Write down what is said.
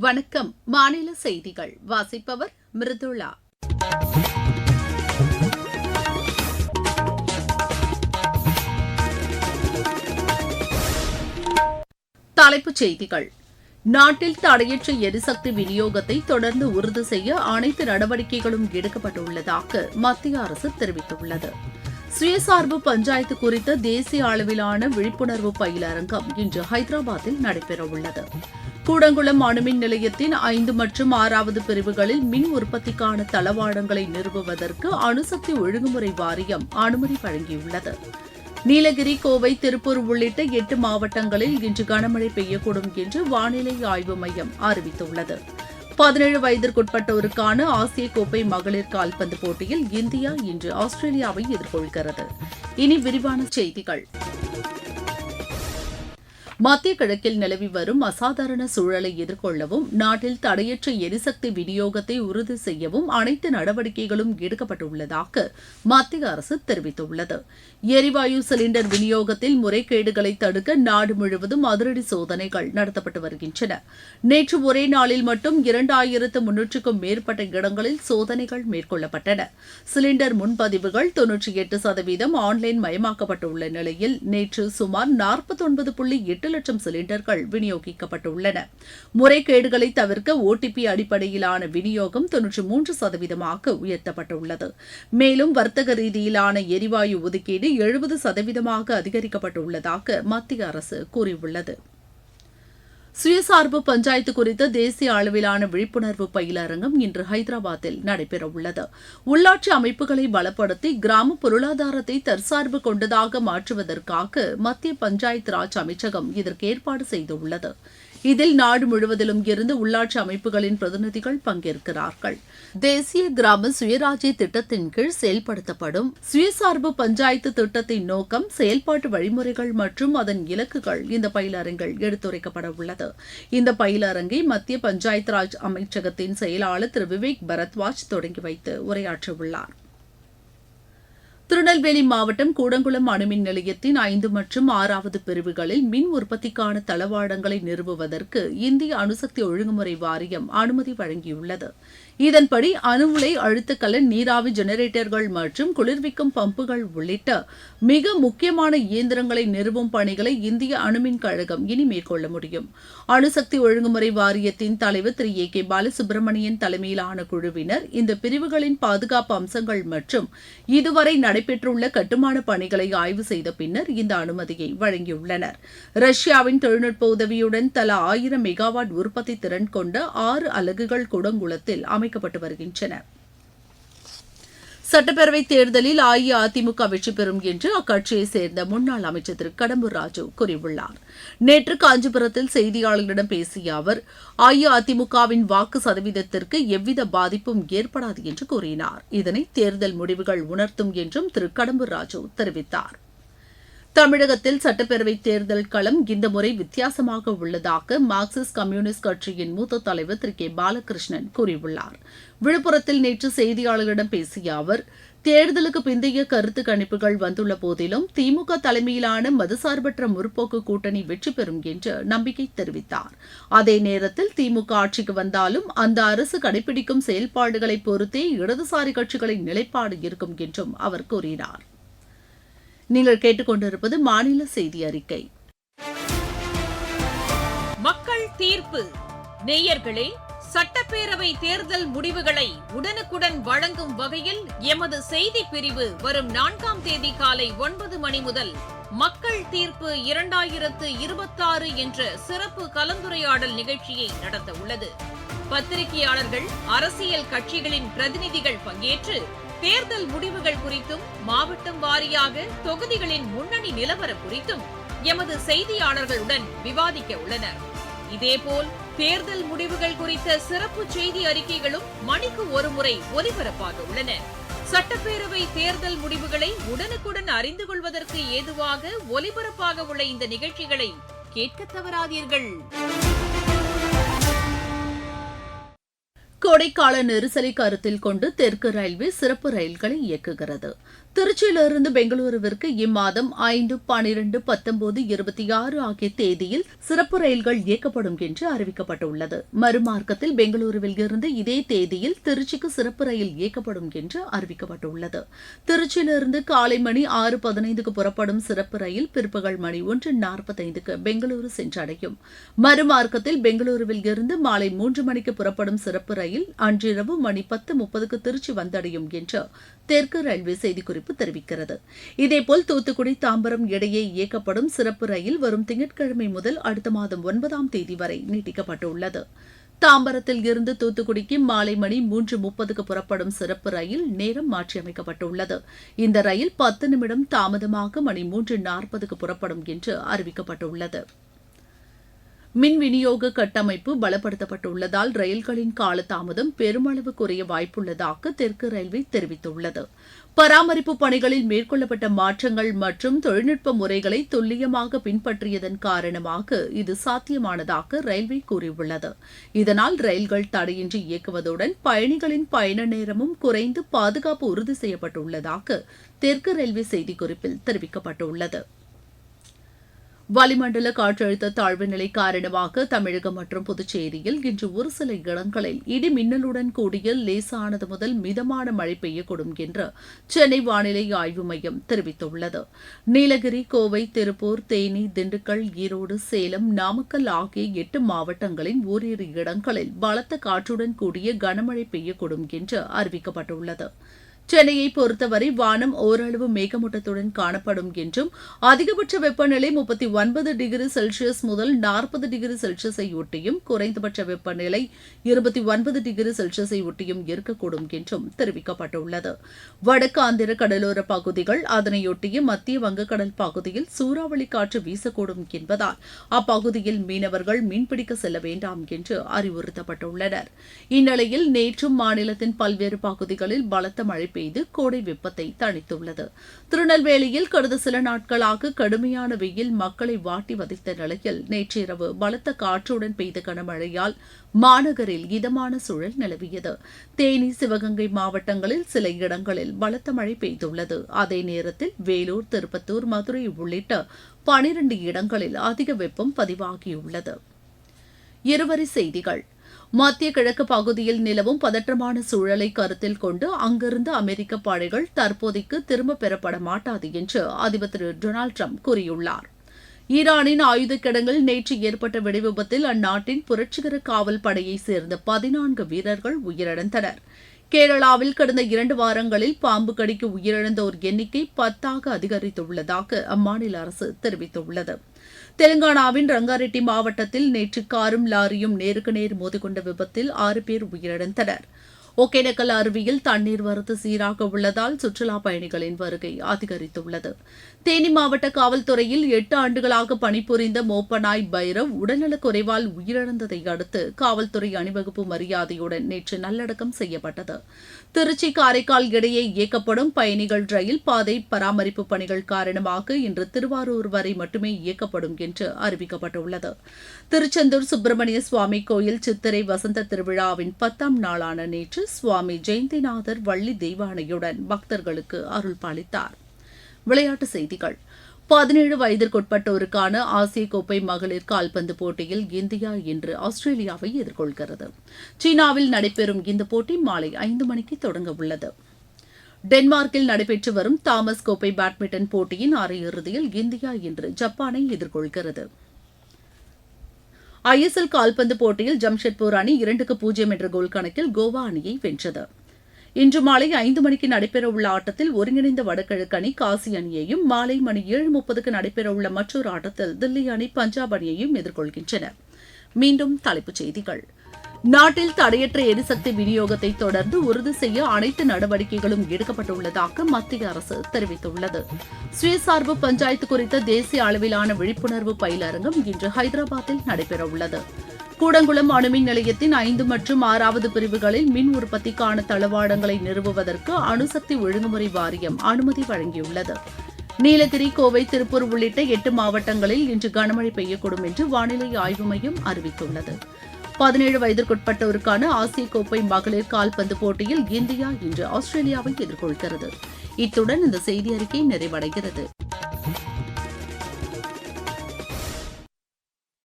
வணக்கம். மாநில செய்திகள் வாசிப்பவர் மிருதுளா. தலைப்புச் செய்திகள். நாட்டில் தடையற்ற எரிசக்தி விநியோகத்தை தொடர்ந்து உறுதி செய்ய அனைத்து நடவடிக்கைகளும் எடுக்கப்பட்டுள்ளதாக மத்திய அரசு தெரிவித்துள்ளது. சுயசார்பு பஞ்சாயத்து குறித்த தேசிய அளவிலான விழிப்புணர்வு பயிலரங்கம் இன்று ஹைதராபாத்தில் நடைபெறவுள்ளது. கூடங்குளம் அணுமின் நிலையத்தின் 5 மற்றும் 6வது பிரிவுகளில் மின் உற்பத்திக்கான தளவாடங்களை நிறுவுவதற்கு அணுசக்தி ஒழுங்குமுறை வாரியம் அனுமதி வழங்கியுள்ளது. நீலகிரி, கோவை, திருப்பூர் உள்ளிட்ட 8 மாவட்டங்களில் இன்று கனமழை பெய்யக்கூடும் என்று வானிலை ஆய்வு மையம் அறிவித்துள்ளது. 17 வயதிற்குட்பட்டோருக்கான ஆசிய கோப்பை மகளிர் கால்பந்து போட்டியில் இந்தியா இன்று ஆஸ்திரேலியாவை எதிர்கொள்கிறது. இனி விரிவான செய்திகள். மத்திய கிழக்கில் நிலவி வரும் அசாதாரண சூழலை எதிர்கொள்ளவும் நாட்டில் தடையற்ற எரிசக்தி விநியோகத்தை உறுதி செய்யவும் அனைத்து நடவடிக்கைகளும் எடுக்கப்பட்டுள்ளதாக மத்திய அரசு தெரிவித்துள்ளது. எரிவாயு சிலிண்டர் விநியோகத்தில் முறைகேடுகளை தடுக்க நாடு முழுவதும் அதிரடி சோதனைகள் நடத்தப்பட்டு வருகின்றன. நேற்று ஒரே நாளில் மட்டும் 2300க்கும் மேற்பட்ட இடங்களில் சோதனைகள் மேற்கொள்ளப்பட்டன. சிலிண்டர் முன்பதிவுகள் 98% ஆன்லைன் மயமாக்கப்பட்டுள்ள நிலையில் நேற்று சுமார் 49.8 லட்சம் சிலிண்டர்கள் விநியோகிக்கப்பட்டுள்ளன. முறைகேடுகளை தவிர்க்க OTP அடிப்படையிலான விநியோகம் 93% உயர்த்தப்பட்டுள்ளது. மேலும் வர்த்தக ரீதியிலான எரிவாயு ஒதுக்கீடு 70% அதிகரிக்கப்பட்டுள்ளதாக மத்திய அரசு கூறியுள்ளது. சுயசார்பு பஞ்சாயத்து குறித்த தேசிய அளவிலான விழிப்புணர்வு பயிலரங்கம் இன்று ஹைதராபாத்தில் நடைபெறவுள்ளது. உள்ளாட்சி அமைப்புகளை பலப்படுத்தி கிராம பொருளாதாரத்தை தற்சார்பு கொண்டதாக மாற்றுவதற்காக மத்திய பஞ்சாயத்து ராஜ் அமைச்சகம் இதற்கு ஏற்பாடு செய்துள்ளது. இதில் நாடு முழுவதிலும் இருந்து உள்ளாட்சி அமைப்புகளின் பிரதிநிதிகள் பங்கேற்கிறார்கள். தேசிய கிராம சுயராஜ்ய திட்டத்தின் கீழ் செயல்படுத்தப்படும் சுயசார்பு பஞ்சாயத்து திட்டத்தின் நோக்கம், செயல்பாட்டு வழிமுறைகள் மற்றும் அதன் இலக்குகள் இந்த பயிலரங்கில் எடுத்துரைக்கப்பட உள்ளது. இந்த பயிலரங்கை மத்திய பஞ்சாயத்து ராஜ் அமைச்சகத்தின் செயலாளர் திரு விவேக் பரத்வாஜ் தொடங்கி வைத்து உரையாற்றவுள்ளார். திருநெல்வேலி மாவட்டம் கூடங்குளம் அணுமின் நிலையத்தின் 5 மற்றும் 6வது பிரிவுகளில் மின் உற்பத்திக்கான தளவாடங்களை நிறுவுவதற்கு இந்திய அணுசக்தி ஒழுங்குமுறை வாரியம் அனுமதி வழங்கியுள்ளது. இதன்படி அணு உலை அழுத்தக்கல நீராவி ஜெனரேட்டர்கள் மற்றும் குளிர்விக்கும் பம்புகள் உள்ளிட்ட மிக முக்கியமான இயந்திரங்களை நிறுவும் பணிகளை இந்திய அணுமின் கழகம் இனி மேற்கொள்ள முடியும். அணுசக்தி ஒழுங்குமுறை வாரியத்தின் தலைவர் திரு A.K. பாலசுப்ரமணியன் தலைமையிலான குழுவினர் இந்த பிரிவுகளின் பாதுகாப்பு அம்சங்கள் மற்றும் இதுவரை நடைபெற்றுள்ள கட்டுமான பணிகளை ஆய்வு செய்த பின்னர் இந்த அனுமதியை வழங்கியுள்ளனர். ரஷ்யாவின் தொழில்நுட்ப உதவியுடன் தலா 1000 மெகாவாட் உற்பத்தி திறன் கொண்ட 6 அலகுகள் கூடங்குளத்தில் அமைக்கப்பட்டு வருகின்றன. சட்டப்பேரவைத் தேர்தலில் அஇஅதிமுக வெற்றி பெறும் என்று அக்கட்சியைச் சேர்ந்த முன்னாள் அமைச்சர் திரு கடம்பூர் ராஜு கூறியுள்ளார். நேற்று காஞ்சிபுரத்தில் செய்தியாளர்களிடம் பேசிய அவர், அஇஅதிமுகவின் வாக்கு சதவீதத்திற்கு எவ்வித பாதிப்பும் ஏற்படாது என்று கூறினார். இதனை தேர்தல் முடிவுகள் உணர்த்தும் என்றும் திரு கடம்பூர் ராஜு தெரிவித்தார். தமிழகத்தில் சட்டப்பேரவைத் தேர்தல் களம் இந்த முறை வித்தியாசமாக உள்ளதாக மார்க்சிஸ்ட் கம்யூனிஸ்ட் கட்சியின் மூத்த தலைவர் திரு K. பாலகிருஷ்ணன் கூறியுள்ளார். விழுப்புரத்தில் நேற்று செய்தியாளர்களிடம் பேசிய அவர், தேர்தலுக்கு பிந்தைய கருத்து கணிப்புகள் வந்துள்ள போதிலும் திமுக தலைமையிலான மதசார்பற்ற முற்போக்கு கூட்டணி வெற்றி பெறும் என்று நம்பிக்கை தெரிவித்தார். அதே நேரத்தில் திமுக ஆட்சிக்கு வந்தாலும் அந்த அரசு கடைபிடிக்கும் செயல்பாடுகளை பொறுத்தே இடதுசாரி கட்சிகளின் நிலைப்பாடு இருக்கும் என்றும் அவர் கூறினார். நீங்கள் கேட்டுக்கொண்டிருப்பது மாநில செய்தி அறிக்கை. மக்கள் தீர்ப்பு. நேயர்களே, சட்டப்பேரவை தேர்தல் முடிவுகளை உடனுக்குடன் வழங்கும் வகையில் எமது செய்தி பிரிவு வரும் 4ஆம் தேதி காலை 9 மணி முதல் மக்கள் தீர்ப்பு 2026 என்ற சிறப்பு கலந்துரையாடல் நிகழ்ச்சியை நடத்த உள்ளது. பத்திரிகையாளர்கள், அரசியல் கட்சிகளின் பிரதிநிதிகள் பங்கேற்று தேர்தல் முடிவுகள் குறித்தும் மாவட்டம் வாரியாக தொகுதிகளின் முன்னணி நிலவரம் குறித்தும் எமது செய்தியாளர்களுடன் விவாதிக்க உள்ளனர். இதேபோல் தேர்தல் முடிவுகள் குறித்த சிறப்பு செய்தி அறிக்கைகளும் மணிக்கு ஒருமுறை ஒலிபரப்பாக உள்ளன. சட்டப்பேரவை தேர்தல் முடிவுகளை உடனுக்குடன் அறிந்து கொள்வதற்கு ஏதுவாக ஒலிபரப்பாக உள்ள இந்த நிகழ்ச்சிகளை கேட்க தவறாதீர்கள். கோடைக்கால நெரிசலை கருத்தில் கொண்டு தெற்கு ரயில்வே சிறப்பு ரயில்களை இயக்குகிறது. திருச்சியிலிருந்து பெங்களூருவிற்கு இம்மாதம் 5, 12, 19, 26 ஆகிய தேதியில் சிறப்பு ரயில்கள் இயக்கப்படும் என்று அறிவிக்கப்பட்டுள்ளது. மறுமார்க்கத்தில் பெங்களூருவில் இருந்து இதே தேதியில் திருச்சிக்கு சிறப்பு ரயில் இயக்கப்படும் என்று அறிவிக்கப்பட்டுள்ளது. திருச்சியிலிருந்து காலை மணி 6:15க்கு புறப்படும் சிறப்பு ரயில் பிற்பகல் மணி 1:45க்கு பெங்களூரு சென்றடையும். மறுமார்க்கத்தில் பெங்களூருவில் இருந்து மாலை 3 மணிக்கு புறப்படும் சிறப்பு ரயில் அன்றிரவு மணி 10:30க்கு திருச்சி வந்தடையும் என்று தெற்கு ரயில்வே செய்திக்குறிப்பு தெரிவிக்கிறது. இதேபோல் தூத்துக்குடி தாம்பரம் இடையே இயக்கப்படும் சிறப்பு ரயில் வரும் திங்கட்கிழமை முதல் அடுத்த மாதம் 9ஆம் தேதி வரை நீட்டிக்கப்பட்டுள்ளது. தாம்பரத்தில் இருந்து தூத்துக்குடிக்கு மாலை மணி 3:30க்கு புறப்படும் சிறப்பு ரயில் நேரம் மாற்றியமைக்கப்பட்டுள்ளது. இந்த ரயில் 10 நிமிடம் தாமதமாக மணி 3:40க்கு புறப்படும் என்று அறிவிக்கப்பட்டுள்ளது. மின் விநியோக கட்டமைப்பு பலப்படுத்தப்பட்டுள்ளதால் ரயில்களின் காலதாமதம் பெருமளவு குறைய வாய்ப்புள்ளதாக தெற்கு ரயில்வே தெரிவித்துள்ளது. பராமரிப்பு பணிகளில் மேற்கொள்ளப்பட்ட மாற்றங்கள் மற்றும் தொழில்நுட்ப முறைகளை துல்லியமாக பின்பற்றியதன் காரணமாக இது சாத்தியமானதாக ரயில்வே கூறியுள்ளது. இதனால் ரயில்கள் தடையின்றி இயக்குவதுடன் பயணிகளின் பயண நேரமும் குறைந்து பாதுகாப்பு உறுதி செய்யப்பட்டுள்ளதாக தெற்கு ரயில்வே செய்திக்குறிப்பில் தெரிவிக்கப்பட்டுள்ளது. வளிமண்டல காற்றழுத்த தாழ்வு நிலை காரணமாக தமிழகம் மற்றும் புதுச்சேரியில் இன்று ஒரு சில இடங்களில் இடி மின்னலுடன் கூடிய லேசானது முதல் மிதமான மழை பெய்யக்கூடும் என்று சென்னை வானிலை ஆய்வு மையம் தெரிவித்துள்ளது. நீலகிரி, கோவை, திருப்பூர், தேனி, திண்டுக்கல், ஈரோடு, சேலம், நாமக்கல் ஆகிய 8 மாவட்டங்களின் ஓரிரு இடங்களில் பலத்த காற்றுடன் கூடிய கனமழை பெய்யக்கூடும் என்று அறிவிக்கப்பட்டுள்ளது. சென்னையை பொறுத்தவரை வானம் ஓரளவு மேகமூட்டத்துடன் காணப்படும் என்றும் அதிகபட்ச வெப்பநிலை 39 டிகிரி செல்சியஸ் முதல் 40 டிகிரி செல்சியஸை ஒட்டியும் குறைந்தபட்ச வெப்பநிலை 29 டிகிரி செல்சியஸை ஒட்டியும் இருக்கக்கூடும் என்றும் தெரிவிக்கப்பட்டுள்ளது. வடக்கு ஆந்திர கடலோர பகுதிகள் அதனையொட்டிய மத்திய வங்கக்கடல் பகுதியில் சூறாவளி காற்று வீசக்கூடும் என்பதால் அப்பகுதியில் மீனவர்கள் மீன்பிடிக்க செல்ல வேண்டாம் என்று அறிவுறுத்தப்பட்டுள்ளனர். இந்நிலையில் நேற்றும் மாநிலத்தின் பல்வேறு பகுதிகளில் பலத்த மழை பெய்து கோடை வெப்பத்தை தணித்துள்ளது. திருநெல்வேலியில் கடந்த சில நாட்களாக கடுமையான வெயில் மக்களை வாட்டி வதைத்த நிலையில் நேற்றிரவு பலத்த காற்றுடன் பெய்த கனமழையால் மாநகரில் இதமான சூழல் நிலவியது. தேனி, சிவகங்கை மாவட்டங்களில் சில இடங்களில் பலத்த மழை பெய்துள்ளது. அதே நேரத்தில் வேலூர், திருப்பத்தூர், மதுரை உள்ளிட்ட 12 இடங்களில் அதிக வெப்பம் பதிவாகியுள்ளது. இருவரி செய்திகள். மத்திய கிழக்கு பகுதியில் நிலவும் பதற்றமான சூழலை கருத்தில் கொண்டு அங்கிருந்து அமெரிக்க படைகள் தற்போதைக்கு திரும்பப் பெறப்பட மாட்டாது என்று அதிபர் திரு டொனால்டு டிரம்ப் கூறியுள்ளார். ஈரானின் ஆயுத கிடங்கில் நேற்று ஏற்பட்ட வெடிவிபத்தில் அந்நாட்டின் புரட்சிகர காவல் படையைச் சேர்ந்த 14 வீரர்கள் உயிரிழந்தனர். கேரளாவில் கடந்த 2 வாரங்களில் பாம்பு கடிக்கு உயிரிழந்தோர் எண்ணிக்கை 10ஆக அதிகரித்துள்ளதாக அம்மாநில அரசு தெரிவித்துள்ளது. தெலுங்கானாவின் ரங்காரெட்டி மாவட்டத்தில் நேற்று காரும் லாரியும் நேருக்கு நேர் மோதிக்கொண்ட விபத்தில் 6 பேர் உயிரிழந்தனர். ஒகேனக்கல் அருவியில் தண்ணீர் வரத்து சீராக உள்ளதால் சுற்றுலா பயணிகளின் வருகை அதிகரித்துள்ளது. தேனி மாவட்ட காவல்துறையில் 8 ஆண்டுகளாக பணிபுரிந்த மோப்பனாய் பைரவ் உடல்நலக் குறைவால் உயிரிழந்ததை அடுத்து காவல்துறை அணிவகுப்பு மரியாதையுடன் நேற்று நல்லடக்கம் செய்யப்பட்டது. திருச்சி, காரைக்கால் இடையே இயக்கப்படும் பயணிகள் ரயில் பாதை பராமரிப்பு பணிகள் காரணமாக இன்று திருவாரூர் வரை மட்டுமே இயக்கப்படும் என்று அறிவிக்கப்பட்டுள்ளது. திருச்செந்தூர் சுப்பிரமணிய சுவாமி கோயில் சித்திரை வசந்த திருவிழாவின் 10ஆம் நாளான நேற்று சுவாமி ஜெயந்திநாதர் வள்ளி தெய்வானையுடன் பக்தர்களுக்கு அருள் பாலித்தார். விளையாட்டுச் செய்திகள். 17 வயதிற்குட்பட்டோருக்கான ஆசிய கோப்பை மகளிர் கால்பந்து போட்டியில் இந்தியா இன்று ஆஸ்திரேலியாவை எதிர்கொள்கிறது. சீனாவில் நடைபெறும் இந்த போட்டி மாலை 5 மணிக்கு தொடங்க உள்ளது. டென்மார்க்கில் நடைபெற்று வரும் தாமஸ் கோப்பை பேட்மிண்டன் போட்டியின் அரையிறுதியில் இந்தியா இன்று ஜப்பானை எதிர்கொள்கிறது. ISL கால்பந்து போட்டியில் ஜம்ஷெட்பூர் அணி 2-0 என்ற கோல் கணக்கில் கோவா அணியை வென்றது. இன்று மாலை 5 மணிக்கு நடைபெறவுள்ள ஆட்டத்தில் ஒருங்கிணைந்த வடகிழக்கு அணி காசி அணியையும், மாலை மணி 7:30க்கு நடைபெறவுள்ள மற்றொரு ஆட்டத்தில் தில்லி அணி பஞ்சாப் அணியையும் எதிர்கொள்கின்றன. மீண்டும் தலைப்புச் செய்திகள். நாட்டில் தடையற்ற எரிசக்தி விநியோகத்தை தொடர்ந்து உறுதி செய்ய அனைத்து நடவடிக்கைகளும் எடுக்கப்பட்டுள்ளதாக மத்திய அரசு தெரிவித்துள்ளது. சுயசார்பு பஞ்சாயத்து குறித்த தேசிய அளவிலான விழிப்புணர்வு பயிலரங்கம் இன்று ஹைதராபாத்தில் நடைபெறவுள்ளது. கூடங்குளம் அணுமின் நிலையத்தின் 5 மற்றும் 6வது பிரிவுகளில் மின் உற்பத்திக்கான தளவாடங்களை நிறுவுவதற்கு அணுசக்தி ஒழுங்குமுறை வாரியம் அனுமதி வழங்கியுள்ளது. நீலகிரி, கோவை, திருப்பூர் உள்ளிட்ட 8 மாவட்டங்களில் இன்று கனமழை பெய்யக்கூடும் என்று வானிலை ஆய்வு மையம் அறிவித்துள்ளது. 17 வயதிற்குட்பட்டோருக்கான ஆசிய கோப்பை மகளிர் கால்பந்து போட்டியில் இந்தியா இன்று ஆஸ்திரேலியாவை எதிர்கொள்கிறது. இத்துடன் இந்த செய்தி அறிக்கை நிறைவடைகிறது.